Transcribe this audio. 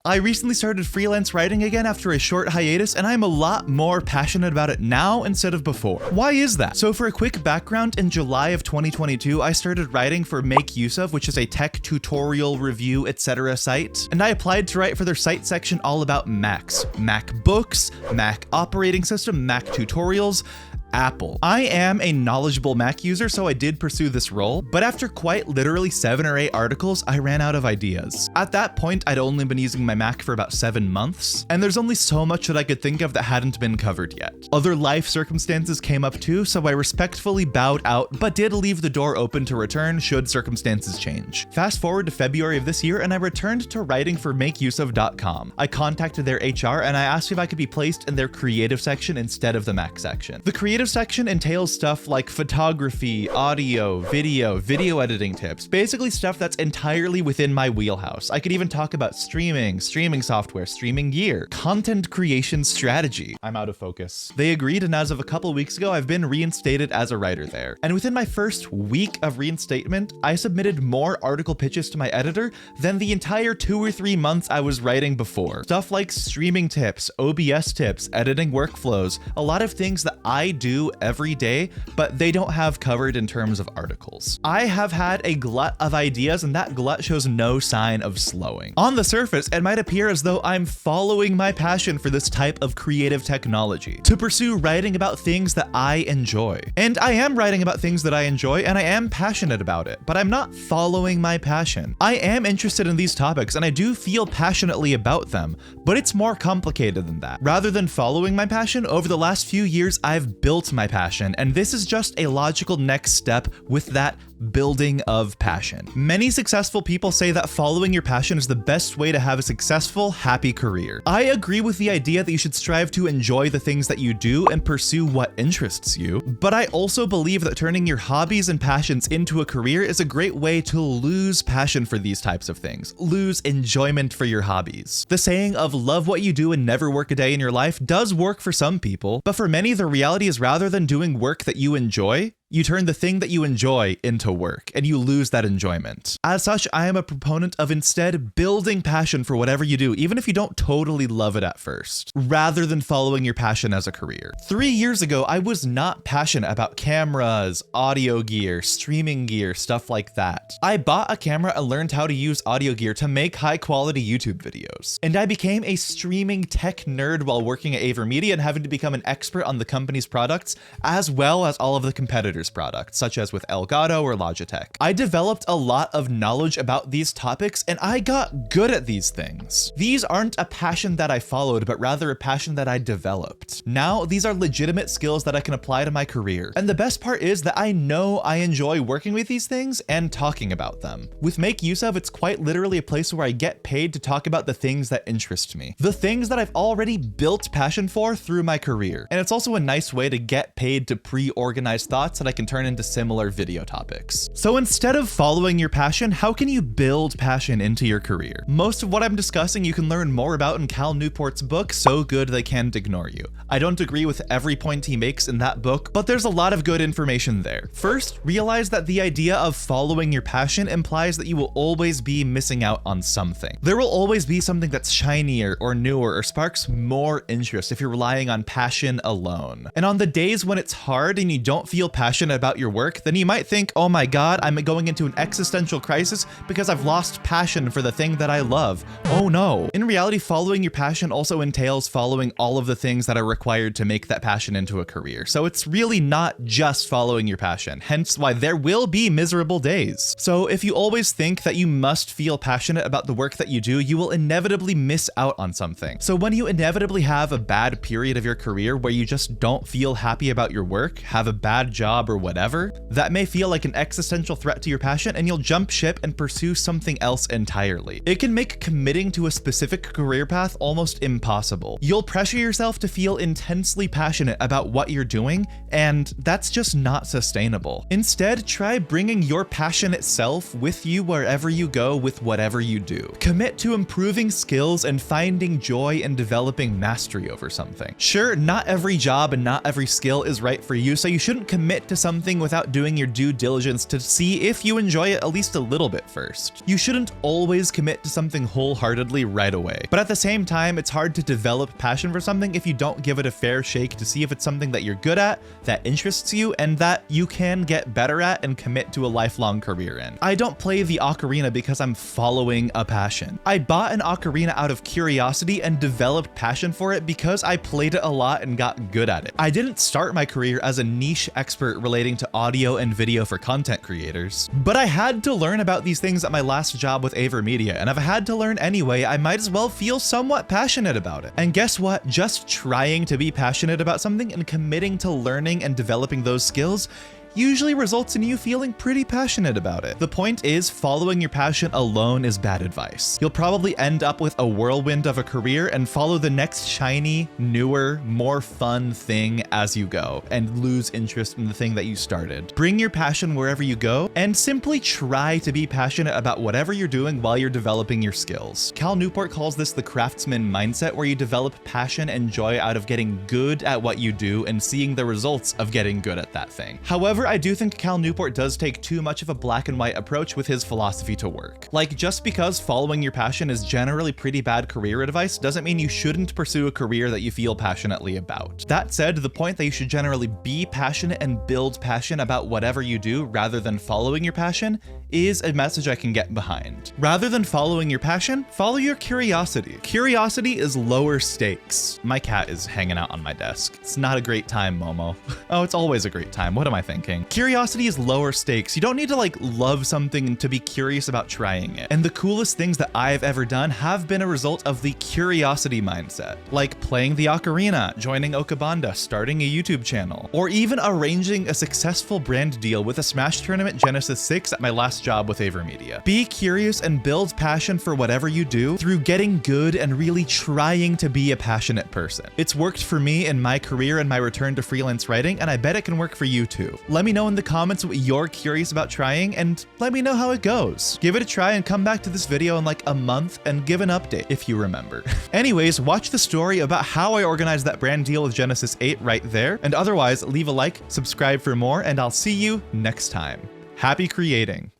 I recently started freelance writing again after a short hiatus, and I'm a lot more passionate about it now instead of before. Why is that? So for a quick background, in July of 2022, I started writing for Make Use Of, which is a tech tutorial review, etc. site, and I applied to write for their site section all about Macs, MacBooks, Mac operating system, Mac tutorials, Apple. I am a knowledgeable Mac user, so I did pursue this role, but after quite literally 7 or 8 articles, I ran out of ideas. At that point, I'd only been using my Mac for about 7 months, and there's only so much that I could think of that hadn't been covered yet. Other life circumstances came up too, so I respectfully bowed out, but did leave the door open to return should circumstances change. Fast forward to February of this year, and I returned to writing for MakeUseOf.com. I contacted their HR, and I asked if I could be placed in their creative section instead of the Mac section. The creative section entails stuff like photography, audio, video editing tips, basically stuff that's entirely within my wheelhouse. I could even talk about streaming software, streaming gear, content creation strategy. I'm out of focus. They agreed, and as of a couple weeks ago, I've been reinstated as a writer there. And within my first week of reinstatement, I submitted more article pitches to my editor than the entire 2 or 3 months I was writing before. Stuff like streaming tips, OBS tips, editing workflows, a lot of things that I do every day, but they don't have covered in terms of articles. I have had a glut of ideas, and that glut shows no sign of slowing. On the surface, it might appear as though I'm following my passion for this type of creative technology to pursue writing about things that I enjoy. And I am writing about things that I enjoy, and I am passionate about it, but I'm not following my passion. I am interested in these topics, and I do feel passionately about them, but it's more complicated than that. Rather than following my passion, over the last few years, I've built my passion, and this is just a logical next step with that building of passion. Many successful people say that following your passion is the best way to have a successful, happy career. I agree with the idea that you should strive to enjoy the things that you do and pursue what interests you, but I also believe that turning your hobbies and passions into a career is a great way to lose passion for these types of things, lose enjoyment for your hobbies. The saying of love what you do and never work a day in your life does work for some people, but for many the reality is rather than doing work that you enjoy, you turn the thing that you enjoy into work, and you lose that enjoyment. As such, I am a proponent of instead building passion for whatever you do, even if you don't totally love it at first, rather than following your passion as a career. 3 years ago, I was not passionate about cameras, audio gear, streaming gear, stuff like that. I bought a camera and learned how to use audio gear to make high-quality YouTube videos. And I became a streaming tech nerd while working at AverMedia and having to become an expert on the company's products, as well as all of the competitors' products, such as with Elgato or Logitech. I developed a lot of knowledge about these topics, and I got good at these things. These aren't a passion that I followed, but rather a passion that I developed. Now, these are legitimate skills that I can apply to my career. And the best part is that I know I enjoy working with these things and talking about them. With Make Use Of, it's quite literally a place where I get paid to talk about the things that interest me, the things that I've already built passion for through my career. And it's also a nice way to get paid to pre-organize thoughts that I can turn into similar video topics. So instead of following your passion, how can you build passion into your career? Most of what I'm discussing you can learn more about in Cal Newport's book, So Good They Can't Ignore You. I don't agree with every point he makes in that book, but there's a lot of good information there. First, realize that the idea of following your passion implies that you will always be missing out on something. There will always be something that's shinier or newer or sparks more interest if you're relying on passion alone. And on the days when it's hard and you don't feel passionate about your work, then you might think, oh my god, I'm going into an existential crisis because I've lost passion for the thing that I love. Oh no. In reality, following your passion also entails following all of the things that are required to make that passion into a career. So it's really not just following your passion, hence why there will be miserable days. So if you always think that you must feel passionate about the work that you do, you will inevitably miss out on something. So when you inevitably have a bad period of your career where you just don't feel happy about your work, have a bad job or whatever, that may feel like an existential threat to your passion, and you'll jump ship and pursue something else entirely. It can make committing to a specific career path almost impossible. You'll pressure yourself to feel intensely passionate about what you're doing, and that's just not sustainable. Instead, try bringing your passion itself with you wherever you go with whatever you do. Commit to improving skills and finding joy in developing mastery over something. Sure, not every job and not every skill is right for you, so you shouldn't commit to something without doing your due diligence to see if you enjoy it at least a little bit first. You shouldn't always commit to something wholeheartedly right away, but at the same time, it's hard to develop passion for something if you don't give it a fair shake to see if it's something that you're good at, that interests you, and that you can get better at and commit to a lifelong career in. I don't play the ocarina because I'm following a passion. I bought an ocarina out of curiosity and developed passion for it because I played it a lot and got good at it. I didn't start my career as a niche expert relating to audio and video for content creators, but I had to learn about these things at my last job with AverMedia, and if I had to learn anyway, I might as well feel somewhat passionate about it. And guess what? Just trying to be passionate about something and committing to learning and developing those skills usually results in you feeling pretty passionate about it. The point is, following your passion alone is bad advice. You'll probably end up with a whirlwind of a career and follow the next shiny, newer, more fun thing as you go and lose interest in the thing that you started. Bring your passion wherever you go and simply try to be passionate about whatever you're doing while you're developing your skills. Cal Newport calls this the craftsman mindset, where you develop passion and joy out of getting good at what you do and seeing the results of getting good at that thing. However, I do think Cal Newport does take too much of a black and white approach with his philosophy to work. Like, just because following your passion is generally pretty bad career advice doesn't mean you shouldn't pursue a career that you feel passionately about. That said, the point that you should generally be passionate and build passion about whatever you do rather than following your passion is a message I can get behind. Rather than following your passion, follow your curiosity. Curiosity is lower stakes. My cat is hanging out on my desk. It's not a great time, Momo. Oh, it's always a great time. What am I thinking? Curiosity is lower stakes. You don't need to love something to be curious about trying it. And the coolest things that I've ever done have been a result of the curiosity mindset, like playing the ocarina, joining Okabanda, starting a YouTube channel, or even arranging a successful brand deal with a Smash Tournament Genesis 6 at my last job with AverMedia. Be curious and build passion for whatever you do through getting good and really trying to be a passionate person. It's worked for me in my career and my return to freelance writing, and I bet it can work for you too. Let me know in the comments what you're curious about trying, and let me know how it goes. Give it a try and come back to this video in like a month and give an update if you remember. Anyways, watch the story about how I organized that brand deal with Genesis 8 right there, and otherwise leave a like, subscribe for more, and I'll see you next time. Happy creating.